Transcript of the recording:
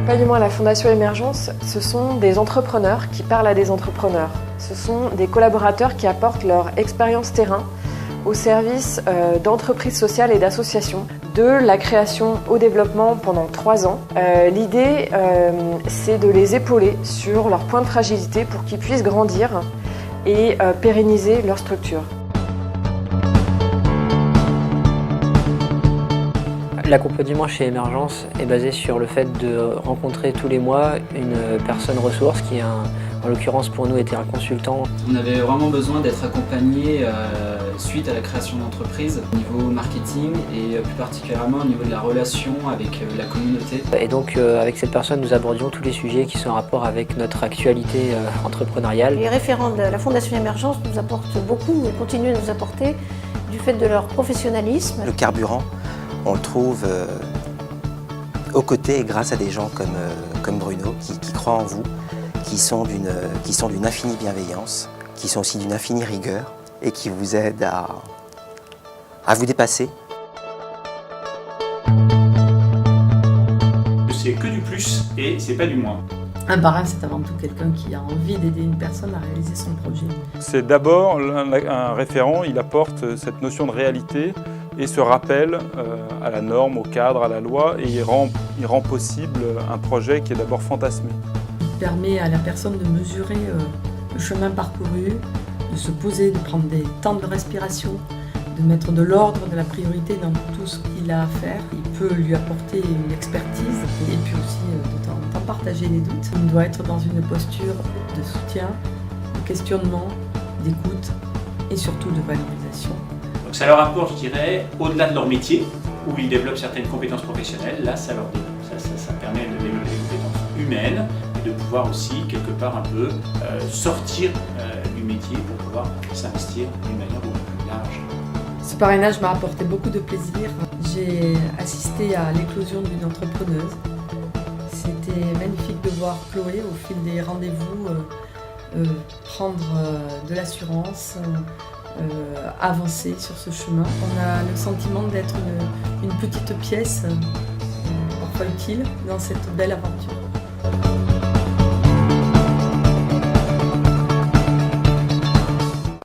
L'accompagnement à la Fondation Émergence, ce sont des entrepreneurs qui parlent à des entrepreneurs. Ce sont des collaborateurs qui apportent leur expérience terrain au service d'entreprises sociales et d'associations, de la création au développement pendant 3 ans. L'idée, c'est de les épauler sur leurs points de fragilité pour qu'ils puissent grandir et pérenniser leur structure. L'accompagnement chez Émergence est basé sur le fait de rencontrer tous les mois une personne ressource qui, en l'occurrence pour nous, était un consultant. On avait vraiment besoin d'être accompagné suite à la création d'entreprise au niveau marketing et plus particulièrement au niveau de la relation avec la communauté. Et donc avec cette personne, nous abordions tous les sujets qui sont en rapport avec notre actualité entrepreneuriale. Les référents de la Fondation Émergence nous apportent beaucoup et continuent à nous apporter du fait de leur professionnalisme. Le carburant, on le trouve aux côtés et grâce à des gens comme Bruno qui croient en vous, qui sont d'une infinie bienveillance, qui sont aussi d'une infinie rigueur et qui vous aident à vous dépasser. C'est que du plus et c'est pas du moins. Un parrain, c'est avant tout quelqu'un qui a envie d'aider une personne à réaliser son projet. C'est d'abord un référent, il apporte cette notion de réalité et ce rappel à la norme, au cadre, à la loi, et il rend possible un projet qui est d'abord fantasmé. Il permet à la personne de mesurer le chemin parcouru, de se poser, de prendre des temps de respiration, de mettre de l'ordre, de la priorité dans tout ce qu'il a à faire. Il peut lui apporter une expertise et puis aussi de temps en temps partager les doutes. Il doit être dans une posture de soutien, de questionnement, d'écoute et surtout de valorisation. Donc ça leur apporte, je dirais, au-delà de leur métier, où ils développent certaines compétences professionnelles, là ça permet de développer des compétences humaines et de pouvoir aussi quelque part un peu sortir du métier pour pouvoir s'investir d'une manière beaucoup plus large. Ce parrainage m'a apporté beaucoup de plaisir. J'ai assisté à l'éclosion d'une entrepreneuse. C'était magnifique de voir Chloé au fil des rendez-vous prendre de l'assurance, avancer sur ce chemin. On a le sentiment d'être une petite pièce, parfois utile, dans cette belle aventure.